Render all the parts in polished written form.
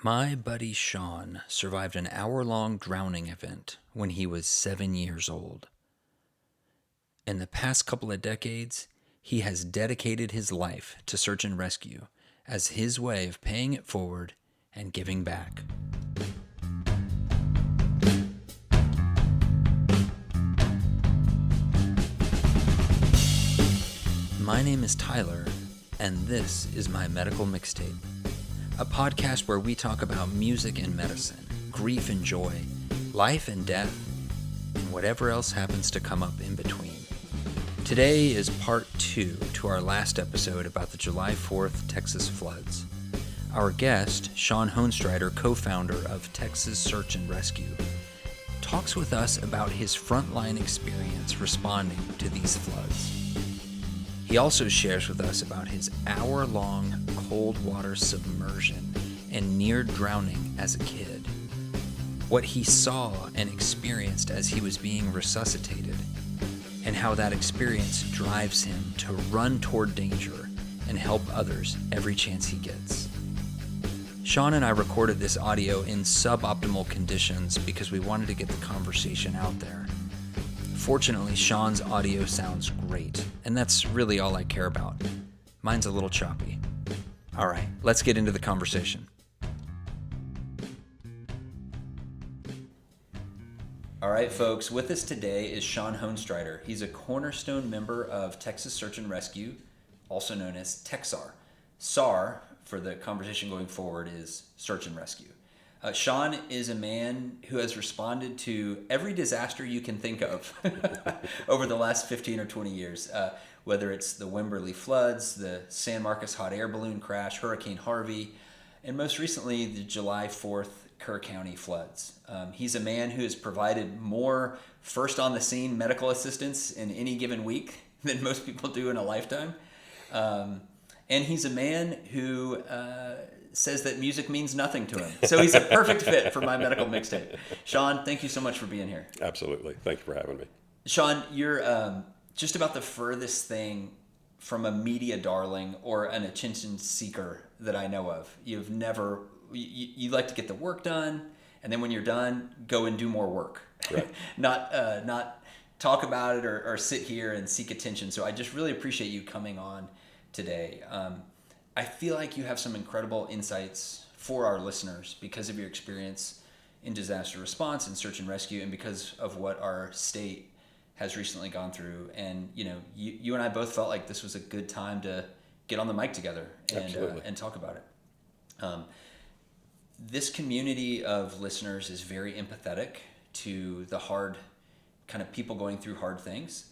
My buddy Shawn survived an hour-long drowning event when he was 7 years old. In the past couple of decades, he has dedicated his life to search and rescue as his way of paying it forward and giving back. My name is Tyler, and this is my medical mixtape, a podcast where we talk about music and medicine, grief and joy, life and death, and whatever else happens to come up in between. Today is part 2 to our last episode about the July 4th Texas floods. Our guest, Shawn Hohnstreiter, co-founder of Texas Search and Rescue, talks with us about his frontline experience responding to these floods. He also shares with us about his hour-long cold water submersion and near drowning as a kid, what he saw and experienced as he was being resuscitated, and how that experience drives him to run toward danger and help others every chance he gets. Shawn and I recorded this audio in suboptimal conditions because we wanted to get the conversation out there. Fortunately, Shawn's audio sounds great, and that's really all I care about. Mine's a little choppy. All right, let's get into the conversation. All right, folks, with us today is Shawn Hohnstreiter. He's a cornerstone member of Texas Search and Rescue, also known as TEXSAR. SAR, for the conversation going forward, is Search and Rescue. Shawn is a man who has responded to every disaster you can think of over the last 15 or 20 years, whether it's the Wimberley floods, the San Marcos hot air balloon crash, Hurricane Harvey, and most recently the July 4th Kerr County floods. He's a man who has provided more first-on-the-scene medical assistance in any given week than most people do in a lifetime. And he's a man who says that music means nothing to him. So he's a perfect fit for my medical mixtape. Shawn, thank you so much for being here. Absolutely. Thank you for having me. Shawn, you're just about the furthest thing from a media darling or an attention seeker that I know of. You like to get the work done, and then when you're done, go and do more work. Right. not talk about it or sit here and seek attention. So I just really appreciate you coming on today. I feel like you have some incredible insights for our listeners because of your experience in disaster response and search and rescue, and because of what our state has recently gone through. And you and I both felt like this was a good time to get on the mic together and talk about it. This community of listeners is very empathetic to the hard kind of people going through hard things.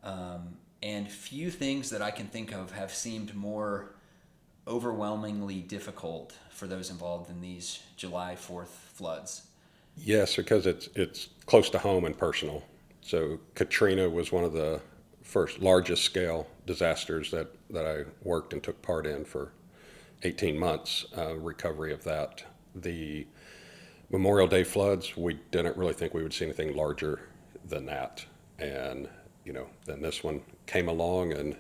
And few things that I can think of have seemed more overwhelmingly difficult for those involved in these July 4th floods. Yes, because it's close to home and personal. So Katrina was one of the first largest scale disasters that I worked and took part in for 18 months, recovery of that. The Memorial Day floods, we didn't really think we would see anything larger than that. And, then this one came along and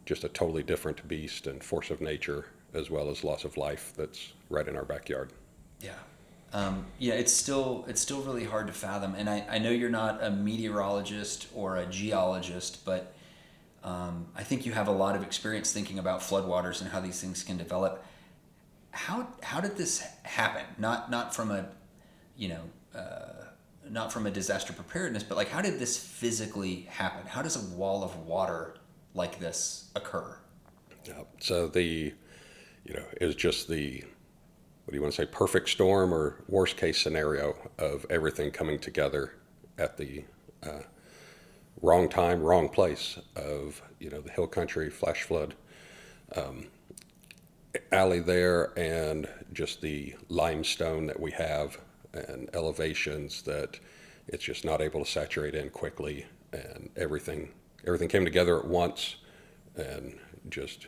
just a totally different beast and force of nature, as well as loss of life that's right in our backyard. Yeah. It's still really hard to fathom. And I know you're not a meteorologist or a geologist, but I think you have a lot of experience thinking about floodwaters and how these things can develop. How did this happen? Not from a disaster preparedness, but like, how did this physically happen? How does a wall of water like this occur? Yeah. So it was just what do you want to say, perfect storm or worst case scenario of everything coming together at the wrong time, wrong place of, the hill country, flash flood alley there, and just the limestone that we have and elevations that it's just not able to saturate in quickly, and everything came together at once and just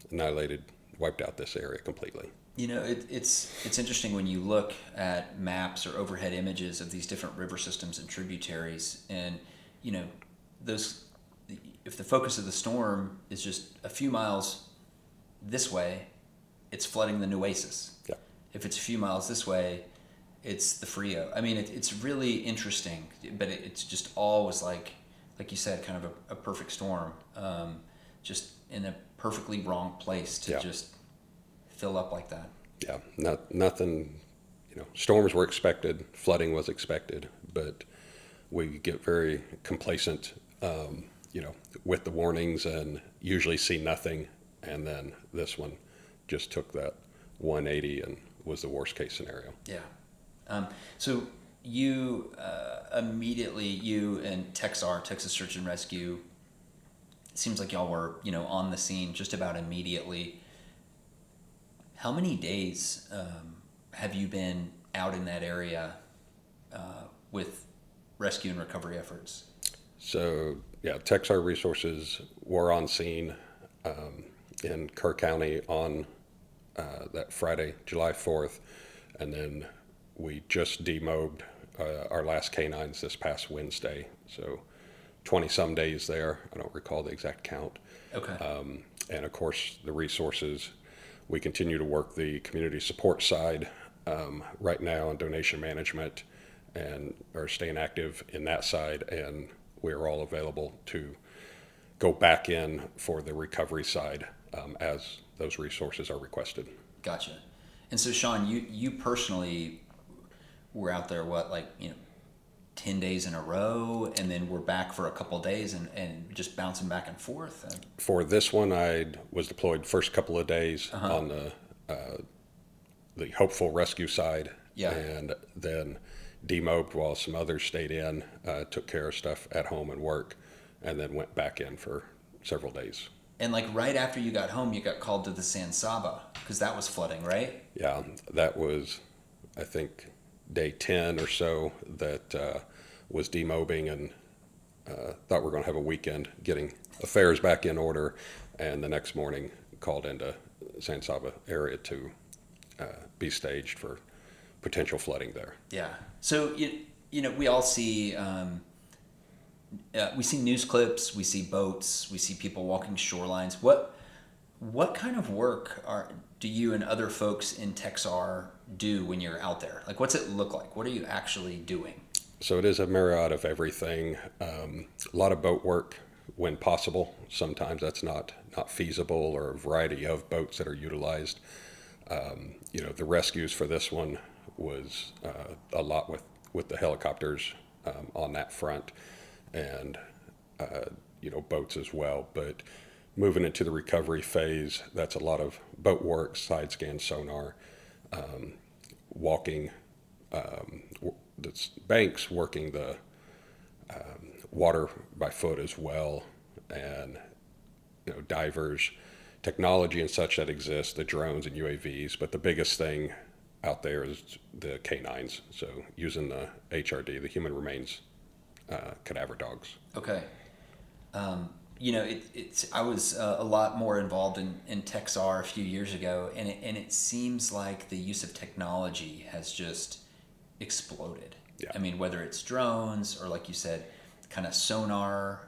annihilated, wiped out this area completely. It's interesting when you look at maps or overhead images of these different river systems and tributaries, and those, if the focus of the storm is just a few miles this way it's flooding the Nueces. Yeah. If it's a few miles this way, it's the Frio. I mean, it's really interesting, but it's just always like you said, kind of a perfect storm, just in a perfectly wrong place to just fill up like that. Yeah, nothing, storms were expected, flooding was expected, but we get very complacent, with the warnings and usually see nothing. And then this one just took that 180 and was the worst case scenario. Yeah. So you immediately, you and TEXSAR, Texas Search and Rescue, it seems like y'all were, on the scene just about immediately. How many days have you been out in that area with rescue and recovery efforts? So, yeah, TEXSAR resources were on scene in Kerr County on that Friday, July 4th, and then we just demobbed our last canines this past Wednesday. So 20-some days there. I don't recall the exact count. Okay. And, of course, the resources. We continue to work the community support side right now on donation management and are staying active in that side, and we're all available to go back in for the recovery side as those resources are requested. Gotcha. And so, Shawn, you personally were out there, 10 days in a row, and then we're back for a couple of days and just bouncing back and forth? For this one, I was deployed first couple of days on the hopeful rescue side, and then demobbed while some others stayed in, took care of stuff at home and work, and then went back in for several days. And right after you got home, you got called to the San Saba because that was flooding, right? Yeah, that was, I think, day 10 or so that was demobbing, and thought we were going to have a weekend getting affairs back in order, and the next morning called into San Saba area to be staged for potential flooding there. Yeah. So, we all see, we see news clips, we see boats, we see people walking shorelines. What kind of work do you and other folks in TEXSAR do when you're out there? What's it look like? What are you actually doing? So it is a myriad of everything. A lot of boat work when possible. Sometimes that's not feasible, or a variety of boats that are utilized. The rescues for this one was a lot with the helicopters on that front, and boats as well. But moving into the recovery phase, that's a lot of boat work, side scan, sonar, walking the banks, working the water by foot as well, and divers, technology and such that exists, the drones and UAVs. But the biggest thing out there is the canines. So using the HRD, the human remains cadaver dogs. Okay. I was a lot more involved in TEXSAR a few years ago, and it seems like the use of technology has just exploded. Yeah. I mean, whether it's drones or, like you said, kind of sonar,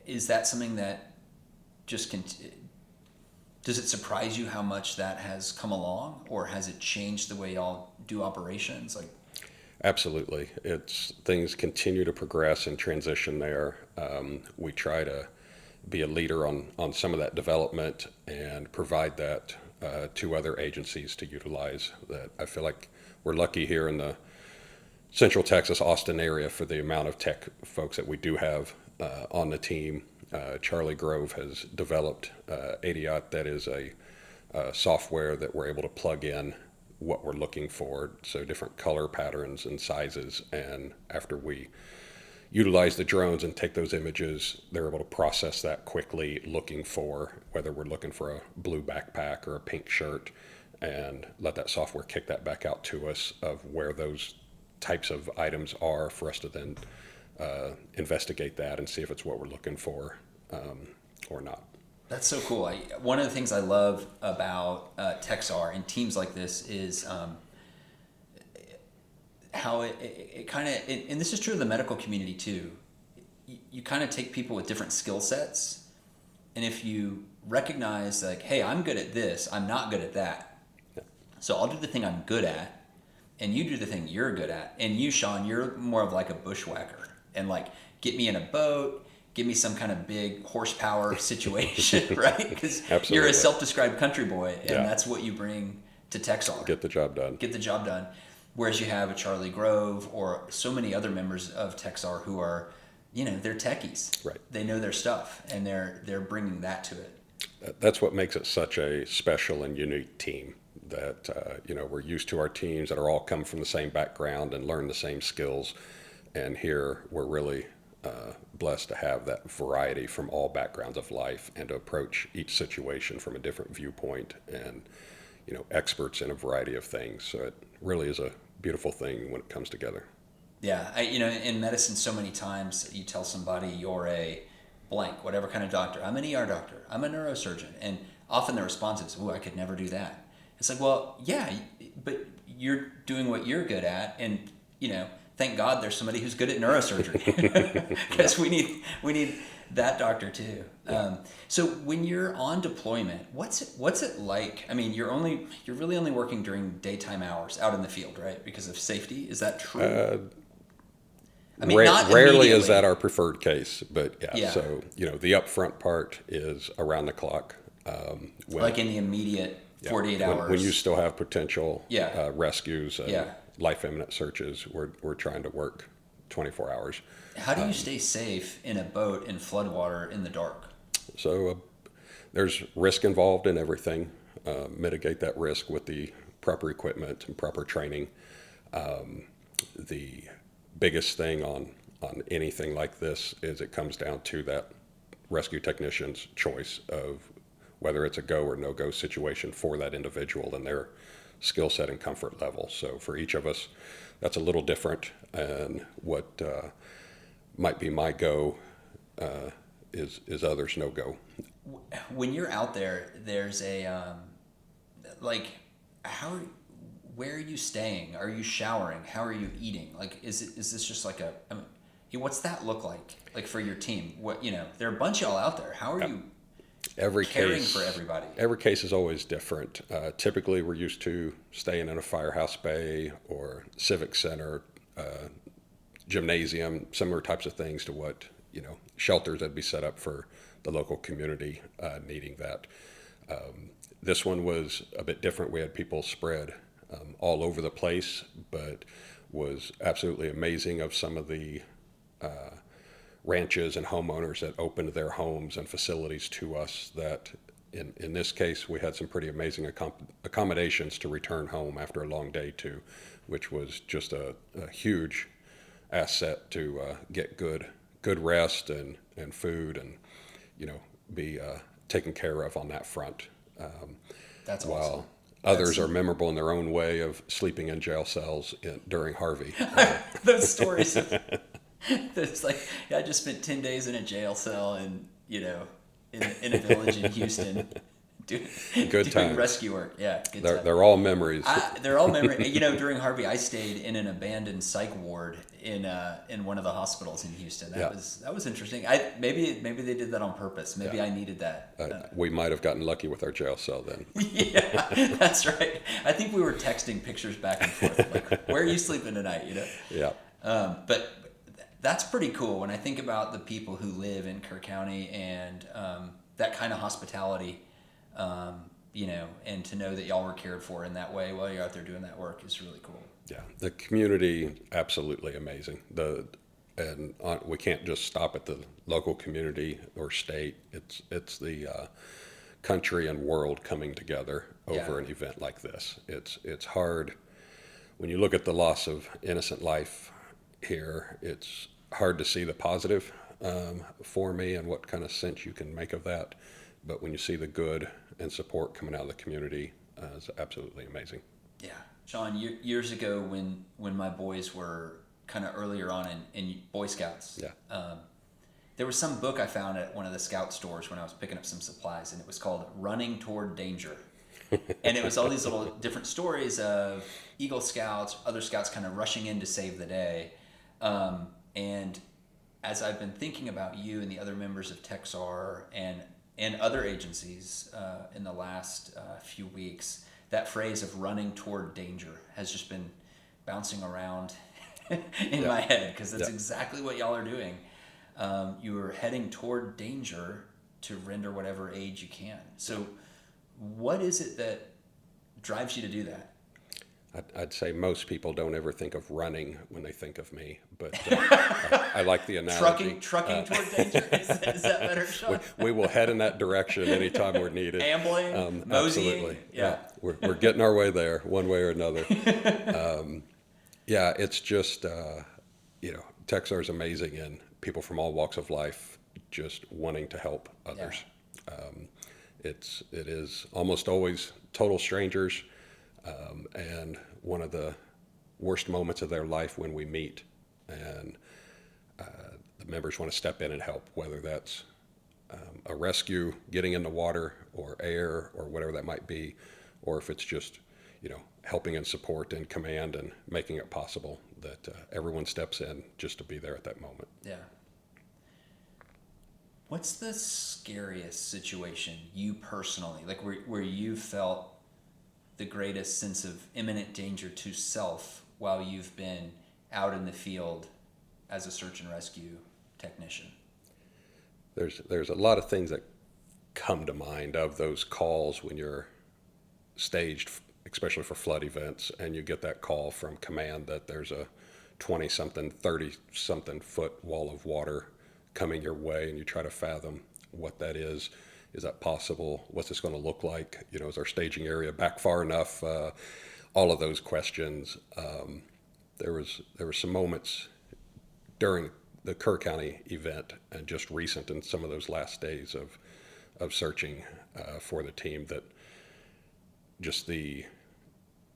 is that something that just does it surprise you how much that has come along, or has it changed the way y'all do operations? Absolutely. Things continue to progress and transition there. We try to be a leader on some of that development and provide that to other agencies to utilize. That I feel like we're lucky here in the Central Texas, Austin area for the amount of tech folks that we do have on the team. Charlie Grove has developed Adiot, that is a software that we're able to plug in what we're looking for, so different color patterns and sizes, and after we utilize the drones and take those images, they're able to process that quickly, looking for whether we're looking for a blue backpack or a pink shirt, and let that software kick that back out to us of where those types of items are for us to then investigate that and see if it's what we're looking for or not. That's so cool. One of the things I love about TEXSAR and teams like this is how it kind of, and this is true of the medical community too, you kind of take people with different skill sets, and if you recognize like, hey, I'm good at this. I'm not good at that. So I'll do the thing I'm good at, and you do the thing you're good at. And you, Shawn, you're more of like a bushwhacker, and like get me in a boat, give me some kind of big horsepower situation, right? Because you're a self-described country boy, and that's what you bring to TEXSAR. Get the job done. Get the job done. Whereas you have a Charlie Grove or so many other members of TEXSAR who are, they're techies. Right. They know their stuff, and they're bringing that to it. That's what makes it such a special and unique team. That we're used to our teams that are all come from the same background and learn the same skills, and here we're really blessed to have that variety from all backgrounds of life and to approach each situation from a different viewpoint, and experts in a variety of things. So it really is a beautiful thing when it comes together. Yeah, in medicine, so many times you tell somebody you're a blank, whatever kind of doctor. I'm an ER doctor. I'm a neurosurgeon, and often the response is, "Oh, I could never do that." It's like, well, yeah, but you're doing what you're good at, and thank God there's somebody who's good at neurosurgery, because we need that doctor too. Yeah. So when you're on deployment, what's it like? I mean, you're really only working during daytime hours out in the field, right? Because of safety. Is that true? I mean, not rarely is that our preferred case, but Yeah. So the upfront part is around the clock. Like in the immediate 48 hours. When you still have potential Yeah. rescues and life imminent searches, we're trying to work 24 hours. How do you stay safe in a boat in floodwater in the dark? So there's risk involved in everything. Mitigate that risk with the proper equipment and proper training. The biggest thing on anything like this is it comes down to that rescue technician's choice of whether it's a go or no-go situation for that individual and their skill set and comfort level. So for each of us, that's a little different, and what might be my go is others' no-go. When you're out there, there's a where are you staying? Are you showering? How are you eating? Like, is this just like what's that look like? Like for your team, there are a bunch of y'all out there. How are you? Caring for everybody. Every case is always different. Typically, we're used to staying in a firehouse bay or civic center, gymnasium, similar types of things to what shelters that'd be set up for the local community needing that. This one was a bit different. We had people spread all over the place, but was absolutely amazing of some of the ranches and homeowners that opened their homes and facilities to us. That in this case, we had some pretty amazing accommodations to return home after a long day too, which was just a huge asset to get good rest and food and be taken care of on that front. That's while awesome. Others are memorable in their own way of sleeping in jail cells during Harvey. Those stories. It's like, I just spent 10 days in a jail cell and, in a village in Houston doing rescue work. Yeah. They're all memories. They're all memories. During Harvey, I stayed in an abandoned psych ward in one of the hospitals in Houston. That was interesting. Maybe they did that on purpose. Maybe I needed that. We might have gotten lucky with our jail cell then. Yeah, that's right. I think we were texting pictures back and forth, like, where are you sleeping tonight? Yeah. But that's pretty cool when I think about the people who live in Kerr County and that kind of hospitality, and to know that y'all were cared for in that way while you're out there doing that work is really cool. Yeah, the community, absolutely amazing. We can't just stop at the local community or state. It's the country and world coming together over an event like this. It's hard when you look at the loss of innocent life here. It's hard to see the positive for me and what kind of sense you can make of that. But when you see the good and support coming out of the community, it's absolutely amazing. Yeah. Shawn, years ago when my boys were kind of earlier on in Boy Scouts, there was some book I found at one of the scout stores when I was picking up some supplies, and it was called Running Toward Danger. And it was all these little different stories of Eagle Scouts, other scouts kind of rushing in to save the day. And as I've been thinking about you and the other members of TEXSAR and and other agencies in the last few weeks, that phrase of running toward danger has just been bouncing around in my head, because that's exactly what y'all are doing. You are heading toward danger to render whatever aid you can. So what is it that drives you to do that? I'd say most people don't ever think of running when they think of me, but I like the analogy. Trucking toward danger? Is that better, Shawn? We will head in that direction anytime we're needed. Ambling, moseying? Absolutely. Yeah. We're getting our way there one way or another. Yeah, it's just, TEXSAR is amazing, and people from all walks of life just wanting to help others. It is almost always total strangers, and one of the worst moments of their life when we meet, and the members want to step in and help, whether that's a rescue, getting in the water or air or whatever that might be, or if it's just, helping and support and command and making it possible that everyone steps in just to be there at that moment. Yeah. What's the scariest situation you personally, like where you felt the greatest sense of imminent danger to self while you've been out in the field as a search and rescue technician? There's a lot of things that come to mind of those calls when you're staged, especially for flood events, and you get that call from command that there's a 20-something, 30-something foot wall of water coming your way, and you try to fathom what that is. Is that possible? What's this going to look like? Is our staging area back far enough? All of those questions. There were some moments during the Kerr County event and just recent in some of those last days of searching for the team, that just the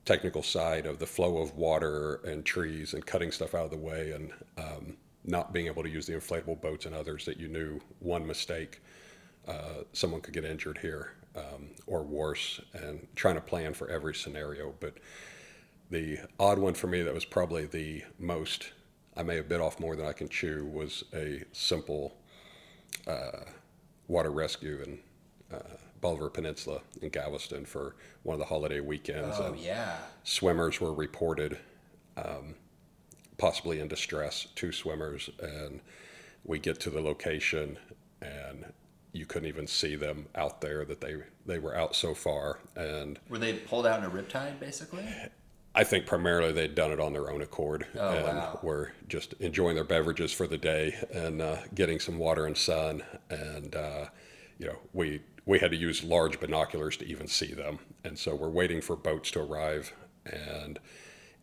technical side of the flow of water and trees and cutting stuff out of the way, and not being able to use the inflatable boats and others, that you knew one mistake, someone could get injured here, or worse, and trying to plan for every scenario. But the odd one for me that was probably the most, I may have bit off more than I can chew, was a simple water rescue in Bolivar Peninsula in Galveston for one of the holiday weekends. Oh, yeah. Swimmers were reported possibly in distress, 2 swimmers, and we get to the location and you couldn't even see them out there, that they were out so far. And were they pulled out in a riptide, basically? I think primarily they'd done it on their own accord, and wow. were just enjoying their beverages for the day and getting some water and sun. And we had to use large binoculars to even see them, and so we're waiting for boats to arrive. And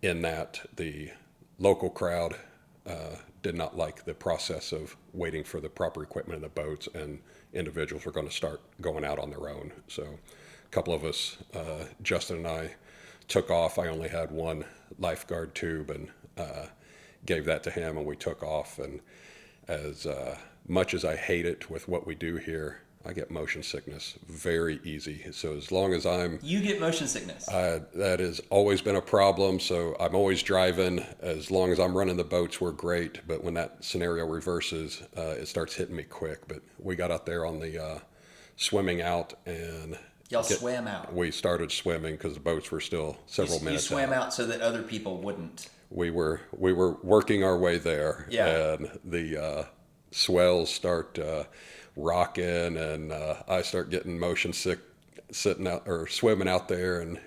in that, the local crowd did not like the process of waiting for the proper equipment in the boats, and individuals were going to start going out on their own. So a couple of us, Justin and I, took off. I only had one lifeguard tube, and gave that to him, and we took off. And as much as I hate it with what we do here, I get motion sickness very easy. So as long as You get motion sickness? That has always been a problem. So I'm always driving. As long as I'm running the boats, we're great. But when that scenario reverses, it starts hitting me quick. But we got out there on the swimming out, and y'all swam out? We started swimming because the boats were still several minutes You swam out so that other people wouldn't? We were working our way there. Yeah. And the swells start rocking, and I start getting motion sick sitting out or swimming out there, and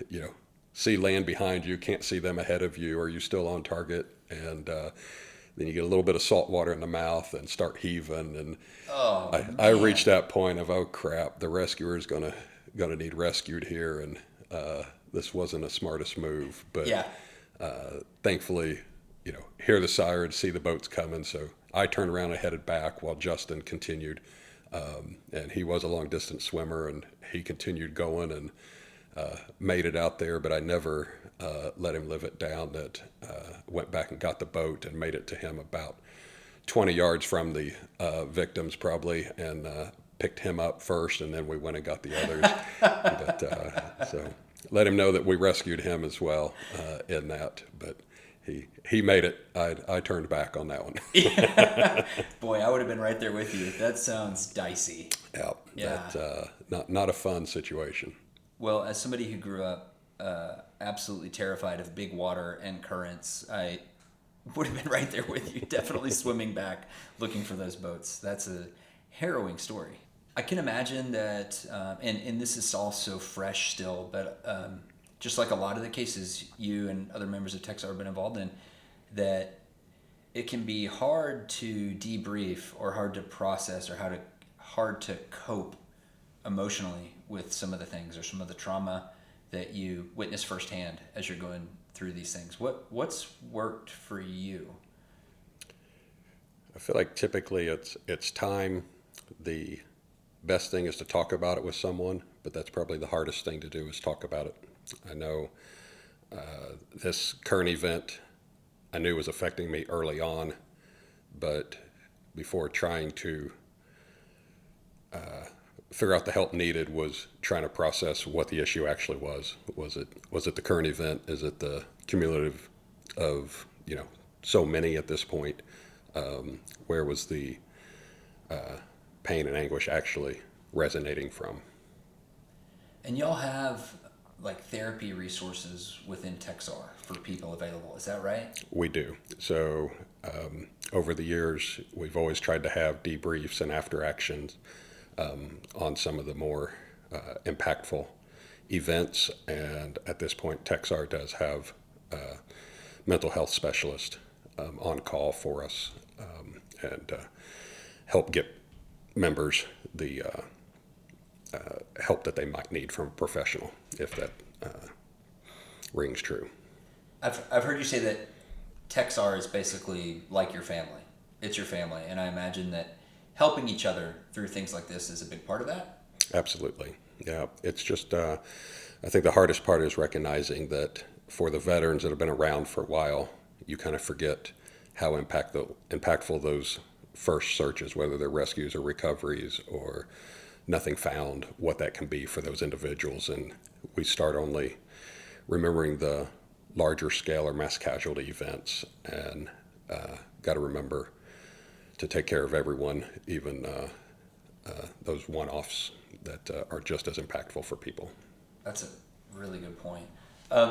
see land behind you, can't see them ahead of you. Are you still on target? And then you get a little bit of salt water in the mouth and start heaving. And I reached that point of, oh crap, the rescuer is gonna need rescued here, and this wasn't the smartest move. But thankfully, hear the sirens, see the boats coming, so I turned around and headed back while Justin continued. And he was a long distance swimmer, and he continued going and made it out there, but I never let him live it down. That went back and got the boat and made it to him about 20 yards from the victims probably, and picked him up first, and then we went and got the others. But so let him know that we rescued him as well in that. But he made it. I turned back on that one. Boy, I would have been right there with you. That sounds dicey. Yeah, Yeah. that's not a fun situation. Well, as somebody who grew up absolutely terrified of big water and currents, I would have been right there with you, definitely swimming back, looking for those boats. That's a harrowing story. I can imagine that, and this is all so fresh still, but just like a lot of the cases you and other members of TEXSAR have been involved in, that it can be hard to debrief or hard to process or hard to cope emotionally with some of the things or some of the trauma that you witness firsthand as you're going through these things. What's worked for you? I feel like typically it's time. The best thing is to talk about it with someone, but that's probably the hardest thing to do is talk about it. I know this current event I knew was affecting me early on, but before trying to figure out the help needed was trying to process what the issue actually was. Was it the current event? Is it the cumulative of so many at this point? Where was the pain and anguish actually resonating from? And y'all have like therapy resources within TEXSAR for people available. Is that right? We do. So over the years, we've always tried to have debriefs and after actions on some of the more impactful events. And at this point, TEXSAR does have mental health specialist on call for us and help get members the help that they might need from a professional, if that rings true. I've heard you say that TEXSAR is basically like your family. It's your family, and I imagine that helping each other through things like this is a big part of that. Absolutely, yeah. It's just I think the hardest part is recognizing that for the veterans that have been around for a while, you kind of forget how impactful those first searches, whether they're rescues or recoveries or nothing found, what that can be for those individuals. And we start only remembering the larger scale or mass casualty events, and got to remember to take care of everyone, even those one-offs that are just as impactful for people. That's a really good point.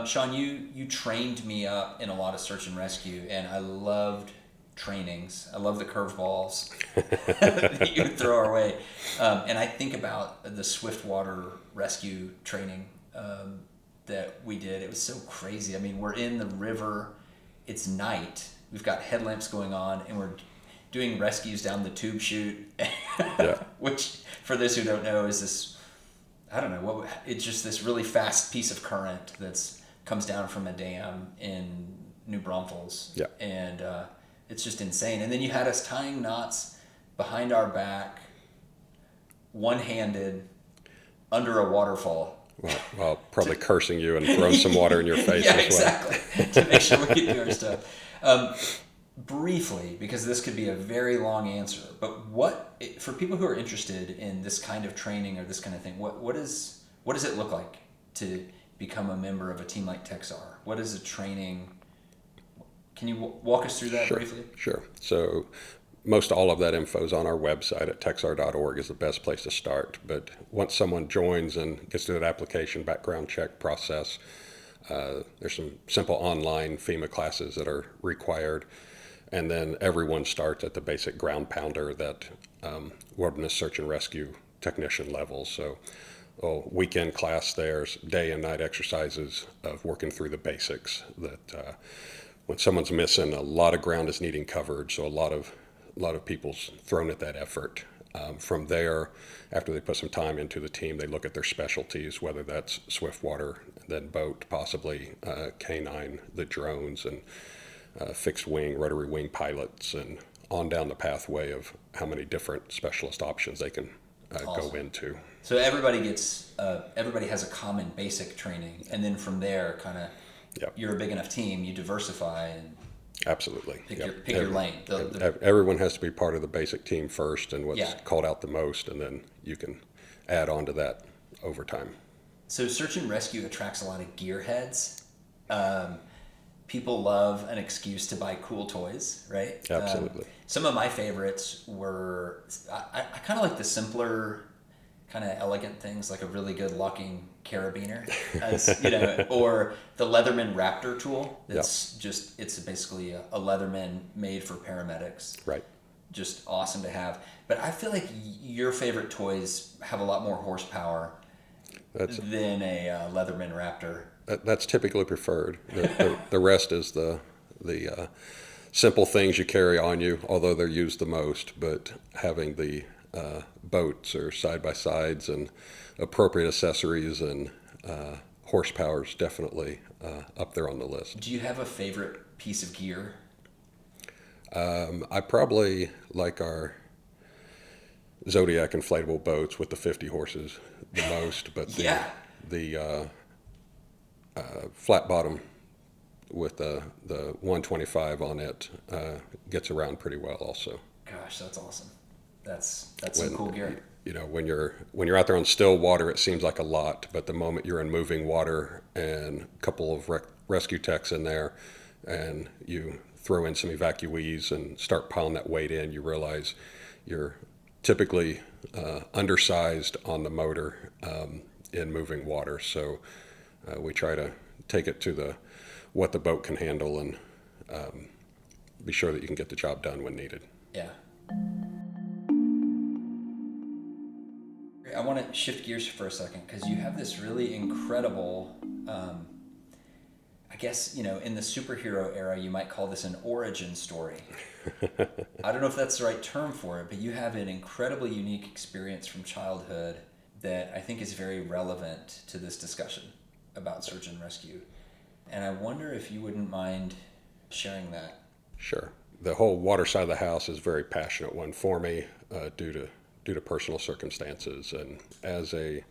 Shawn, you trained me up in a lot of search and rescue, and I loved trainings. I love the curveballs that you would throw our way. And I think about the swiftwater rescue training that we did. It was so crazy. I mean, we're in the river. It's night. We've got headlamps going on, and we're doing rescues down the tube chute, Yeah. which, for those who don't know, is this, I don't know, it's just this really fast piece of current that's comes down from a dam in New Braunfels. Yeah. And it's just insane. And then you had us tying knots behind our back, one-handed, under a waterfall. Well, probably cursing you and throwing some water in your face Yeah, as well. exactly. To make sure we could do our stuff. Briefly, because this could be a very long answer, but for people who are interested in this kind of training or this kind of thing, what does it look like to become a member of a team like TEXSAR? What is a training? Can you walk us through that briefly? Sure. So most all of that info is on our website at texsar.org is the best place to start. But once someone joins and gets through that application background check process, there's some simple online FEMA classes that are required. And then everyone starts at the basic ground pounder that wilderness search and rescue technician level. So weekend class, there's day and night exercises of working through the basics that when someone's missing, a lot of ground is needing covered. So a lot of people's thrown at that effort. From there, after they put some time into the team, they look at their specialties, whether that's swiftwater, then boat, possibly canine, the drones, and fixed wing, rotary wing pilots, and on down the pathway of how many different specialist options they can go into. So everybody has a common basic training, and then from there, kind of, you're a big enough team, you diversify and absolutely pick your lane. Everyone has to be part of the basic team first, and what's called out the most, and then you can add on to that over time. So search and rescue attracts a lot of gearheads. people love an excuse to buy cool toys, right? Absolutely. Some of my favorites were, I kind of like the simpler, kind of elegant things, like a really good locking carabiner, as you know, or the Leatherman Raptor tool. It's just, it's basically a Leatherman made for paramedics. Right. Just awesome to have. But I feel like your favorite toys have a lot more horsepower than a Leatherman Raptor. That's typically preferred. The rest is the simple things you carry on you, although they're used the most. But having the boats or side by sides and appropriate accessories and horsepower is definitely up there on the list. Do you have a favorite piece of gear? I probably like our Zodiac inflatable boats with the 50 horses the most, but the flat bottom with the 125 on it gets around pretty well also. Gosh, that's awesome. That's some cool gear. You know, when you're out there on still water, it seems like a lot, but the moment you're in moving water and a couple of rescue techs in there, and you throw in some evacuees and start piling that weight in, you realize you're typically undersized on the motor in moving water. So we try to take it to what the boat can handle and be sure that you can get the job done when needed. Yeah. I want to shift gears for a second because you have this really incredible, I guess, you know, in the superhero era, you might call this an origin story. I don't know if that's the right term for it, but you have an incredibly unique experience from childhood that I think is very relevant to this discussion about search and rescue. And I wonder if you wouldn't mind sharing that. Sure. The whole water side of the house is a very passionate one for me due to personal circumstances. And as a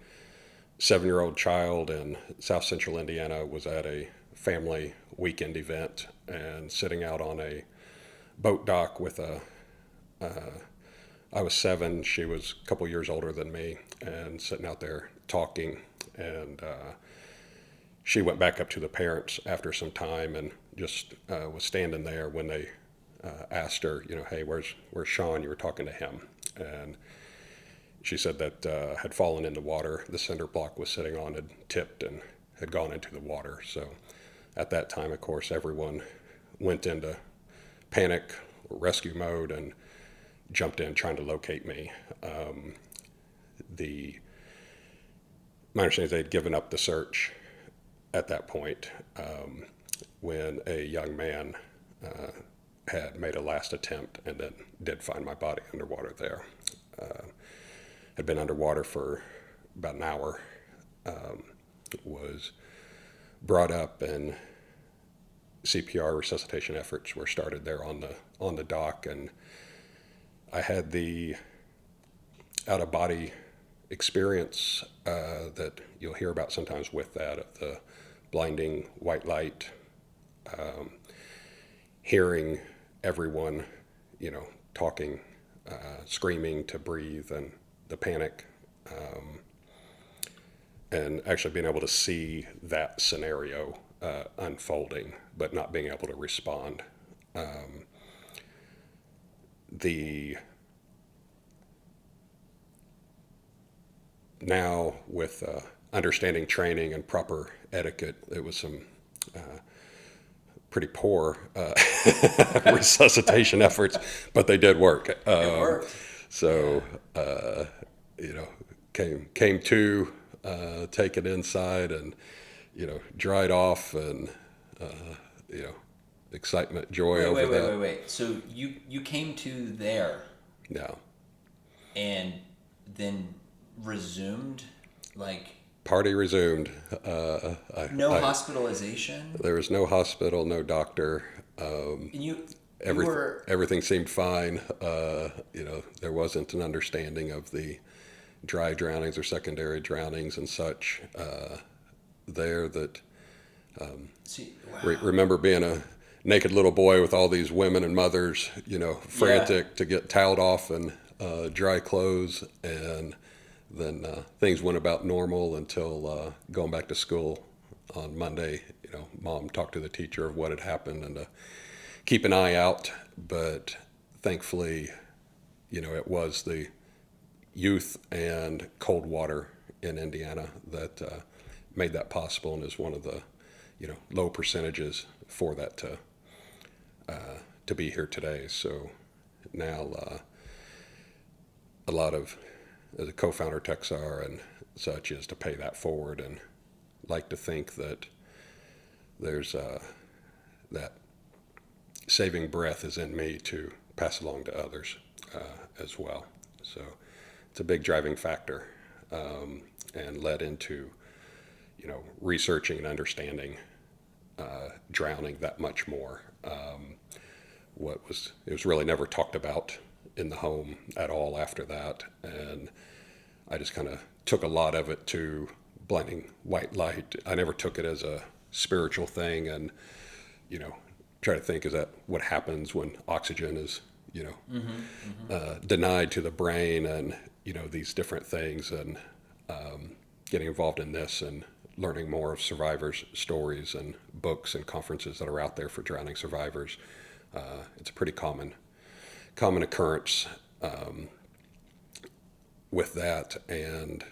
7-year-old child in South Central Indiana, was at a family weekend event and sitting out on a boat dock with I was 7, she was a couple years older than me, and sitting out there talking, and she went back up to the parents after some time and just was standing there when they asked her, you know, hey, where's Shawn? You were talking to him. And she said that had fallen in the water. The cinder block was sitting on had tipped and had gone into the water. So at that time, of course, everyone went into panic, rescue mode, and jumped in trying to locate me. My understanding is they'd given up the search at that point when a young man had made a last attempt and then did find my body underwater there. Had been underwater for about an hour, was brought up, and CPR resuscitation efforts were started there on the dock, and I had the out-of-body experience that you'll hear about sometimes with that, of the blinding white light, hearing everyone, you know, talking, screaming to breathe, and the panic, and actually being able to see that scenario unfolding, but not being able to respond. Now with understanding training and proper etiquette, it was some pretty poor resuscitation efforts, but they did work. It worked. So, you know, came to, taken inside and, you know, dried off, and, you know, excitement, joy over that. Wait. So you came to there. Yeah. And then resumed, like... Party resumed. No hospitalization? There was no hospital, no doctor. And everything seemed fine. You know, there wasn't an understanding of the dry drownings or secondary drownings and such there that remember being a naked little boy with all these women and mothers, you know, frantic to get toweled off and dry clothes, and then things went about normal until going back to school on Monday, mom talked to the teacher of what had happened and to keep an eye out. But thankfully, it was the youth and cold water in Indiana that made that possible, and is one of the low percentages for that to be here today. So now a lot of, as a co-founder TEXSAR and such, is to pay that forward, and like to think that there's that saving breath is in me to pass along to others as well. So it's a big driving factor, and led into researching and understanding drowning that much more. It was really never talked about in the home at all after that, and I just kind of took a lot of it to blinding white light. I never took it as a spiritual thing, and try to think, is that what happens when oxygen is denied to the brain, and these different things, and getting involved in this and learning more of survivors' stories and books and conferences that are out there for drowning survivors. It's a pretty common occurrence with that, and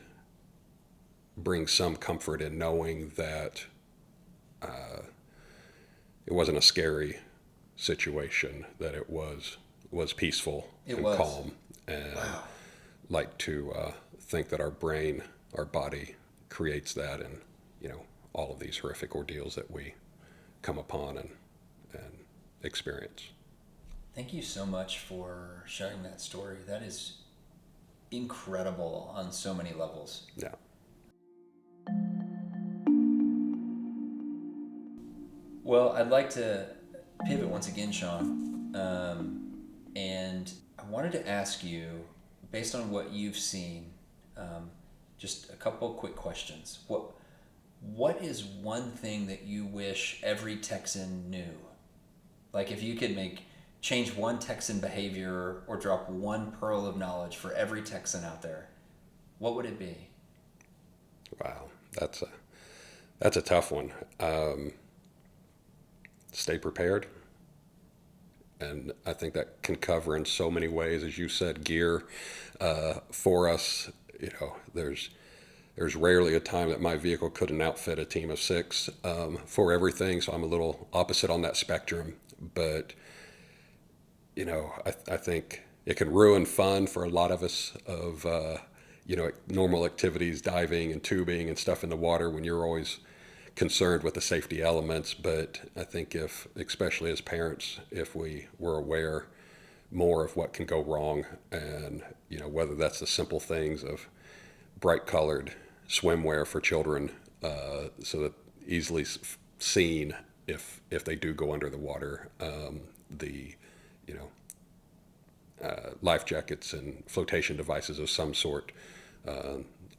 brings some comfort in knowing that it wasn't a scary situation, that it was peaceful calm, and like to think that our brain, our body creates that, and all of these horrific ordeals that we come upon and experience. Thank you so much for sharing that story. That is incredible on so many levels. Yeah. Well, I'd like to pivot once again, Shawn, and I wanted to ask you, based on what you've seen, just a couple quick questions. What is one thing that you wish every Texan knew? Like, if you could change one Texan behavior or drop one pearl of knowledge for every Texan out there, what would it be? Wow, that's a tough one. Stay prepared. And I think that can cover in so many ways, as you said, gear for us. There's rarely a time that my vehicle couldn't outfit a team of 6 for everything. So I'm a little opposite on that spectrum. But I think it can ruin fun for a lot of us of normal activities, diving and tubing and stuff in the water, when you're always concerned with the safety elements. But I think especially as parents, if we were aware more of what can go wrong, and whether that's the simple things of bright colored swimwear for children, so that easily seen if they do go under the water, the life jackets and flotation devices of some sort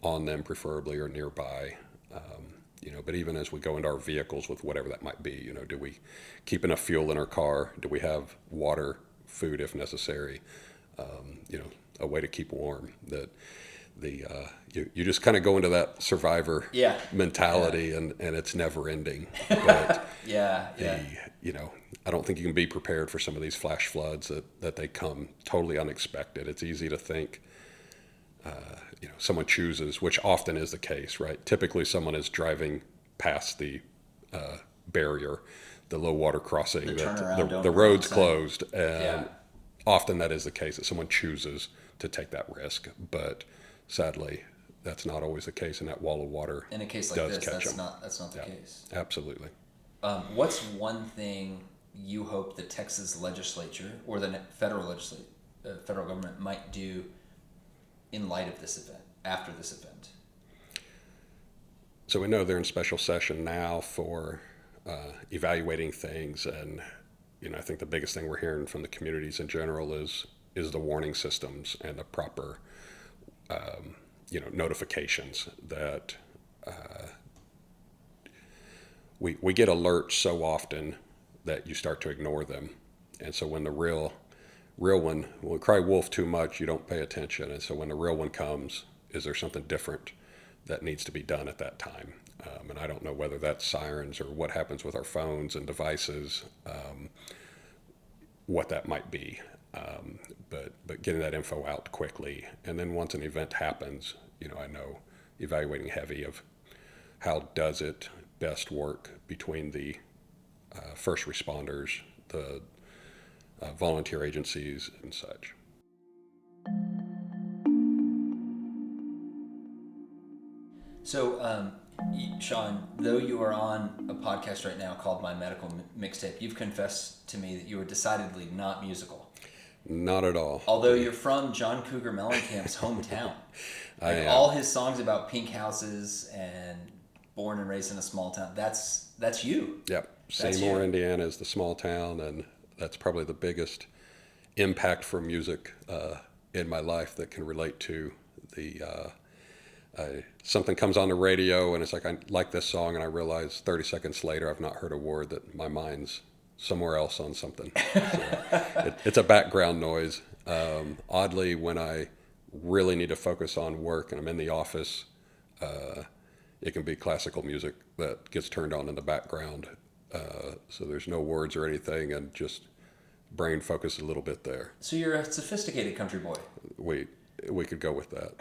on them, preferably, or nearby. But even as we go into our vehicles with whatever that might be, do we keep enough fuel in our car? Do we have water, food if necessary? A way to keep warm. That you just kind of go into that survivor mentality, and it's never ending. But I don't think you can be prepared for some of these flash floods that they come totally unexpected. It's easy to think someone chooses, which often is the case, right? Typically someone is driving past the barrier, the low water crossing, the road's closed, and often that is the case, that someone chooses to take that risk. But sadly, that's not always the case, and that wall of water in a case like this, that's not the case. Absolutely. What's one thing you hope the Texas legislature or the federal government might do in light of this event, after this event? So we know they're in special session now for evaluating things, and I think the biggest thing we're hearing from the communities in general is the warning systems and the proper notifications that we get alerts so often that you start to ignore them. And so when the real one, when we cry wolf too much, you don't pay attention. And so when the real one comes, is there something different that needs to be done at that time? And I don't know whether that's sirens or what happens with our phones and devices, what that might be. But getting that info out quickly. And then once an event happens, I know evaluating heavy of how does it best work between the first responders, the volunteer agencies, and such. So, Shawn, though you are on a podcast right now called My Medical Mixtape, you've confessed to me that you are decidedly not musical. Not at all. Although you're from John Cougar Mellencamp's hometown. I am. All his songs about pink houses and born and raised in a small town, that's you. Yep. That's Seymour, you. Indiana is the small town, and that's probably the biggest impact for music in my life that can relate to the something comes on the radio and it's like, I like this song, and I realize 30 seconds later I've not heard a word, that my mind's somewhere else on something. So it's a background noise. Oddly, when I really need to focus on work and I'm in the office, it can be classical music that gets turned on in the background. So there's no words or anything, and just brain focus a little bit there. So you're a sophisticated country boy. We could go with that.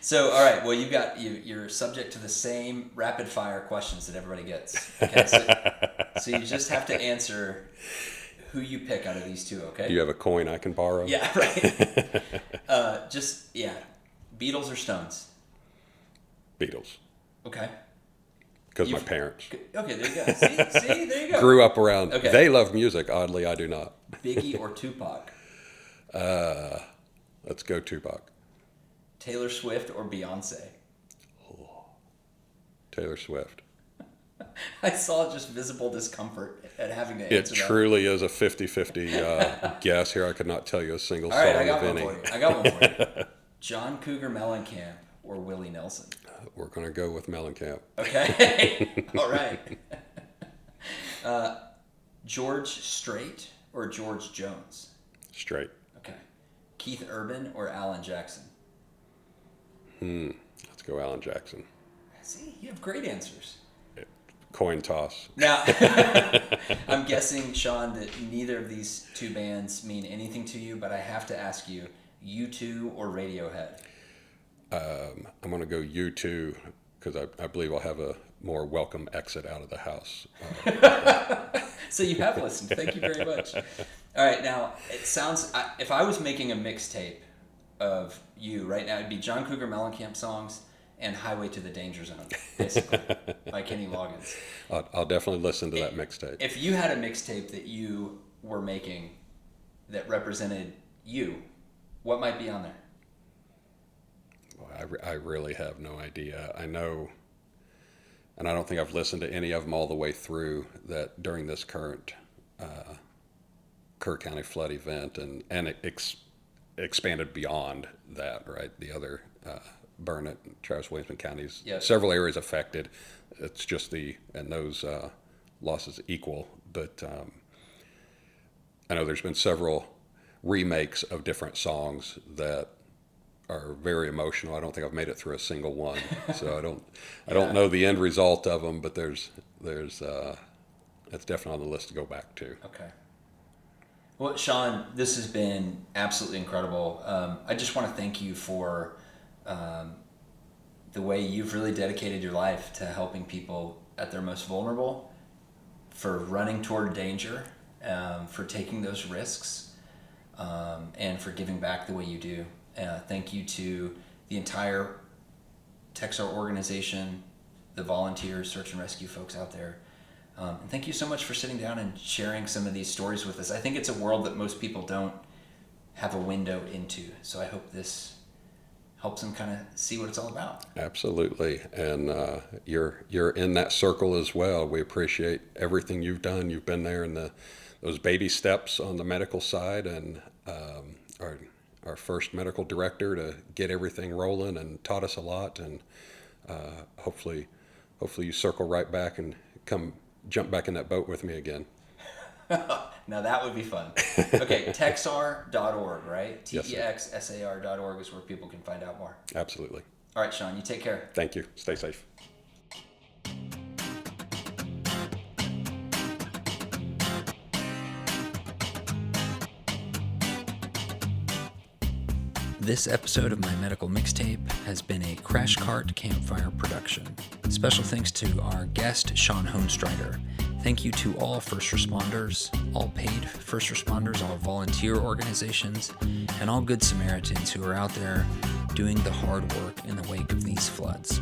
So, all right. Well, you're subject to the same rapid fire questions that everybody gets. Okay. So you just have to answer who you pick out of these two. Okay. Do you have a coin I can borrow? Yeah. Right. Beatles or Stones? Beatles. Okay. Because my parents Okay. There you go. See, there you go. grew up around. Okay. They love music. Oddly, I do not. Biggie or Tupac? Let's go Tupac. Taylor Swift or Beyonce? Taylor Swift. I saw just visible discomfort at having to It answer that. truly is a 50-50 guess here. I could not tell you a single All right, song I got of one any. for you. I got one for you. John Cougar Mellencamp or Willie Nelson? We're going to go with Mellencamp. Okay. All right. George Strait or George Jones? Straight. Okay. Keith Urban or Alan Jackson? Let's go Alan Jackson. See, you have great answers. Coin toss. Now, I'm guessing, Shawn, that neither of these two bands mean anything to you, but I have to ask you, U2 or Radiohead? I'm going to go U2 because I believe I'll have a more welcome exit out of the house. So you have listened. Thank you very much. All right, now, it sounds, if I was making a mixtape of you right now, it'd be John Cougar Mellencamp songs and Highway to the Danger Zone, basically, by Kenny Loggins. I'll definitely listen to that mixtape. If you had a mixtape that you were making that represented you, what might be on there? Well, I really have no idea. I know, and I don't think I've listened to any of them all the way through, that during this current Kerr County flood event, and it expanded beyond that, right? The other Burnett and Travis Williamson counties, Yes. several areas affected. It's just and those losses equal. But I know there's been several remakes of different songs that are very emotional. I don't think I've made it through a single one, so I don't know the end result of them. But there's that's definitely on the list to go back to. Okay. Well, Shawn, this has been absolutely incredible. I just want to thank you for the way you've really dedicated your life to helping people at their most vulnerable, for running toward danger, for taking those risks, and for giving back the way you do. Thank you to the entire TEXSAR organization, the volunteers, search and rescue folks out there. And thank you so much for sitting down and sharing some of these stories with us. I think it's a world that most people don't have a window into. So I hope this helps them kind of see what it's all about. Absolutely, and you're in that circle as well. We appreciate everything you've done. You've been there in those baby steps on the medical side, and our first medical director to get everything rolling and taught us a lot. And hopefully you circle right back and jump back in that boat with me again. Now that would be fun. Okay, TEXSAR.org, right? Yes, sir. TEXSAR.org is where people can find out more. Absolutely. All right, Shawn, you take care. Thank you. Stay safe. This episode of My Medical Mixtape has been a Crash Cart Campfire production. Special thanks to our guest, Shawn Hohnstreiter. Thank you to all first responders, all paid first responders, all volunteer organizations, and all good Samaritans who are out there doing the hard work in the wake of these floods.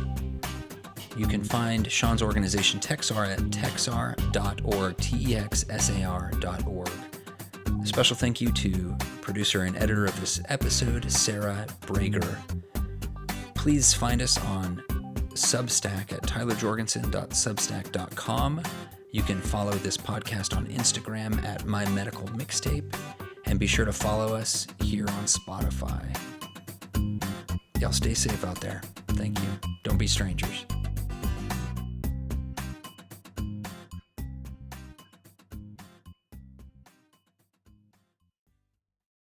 You can find Shawn's organization TEXSAR at texsar.org, texsar.org. A special thank you to producer and editor of this episode, Sarah Brager. Please find us on Substack at tylerjorgensen.substack.com. You can follow this podcast on Instagram at My Medical Mixtape, and be sure to follow us here on Spotify. Y'all stay safe out there. Thank you. Don't be strangers.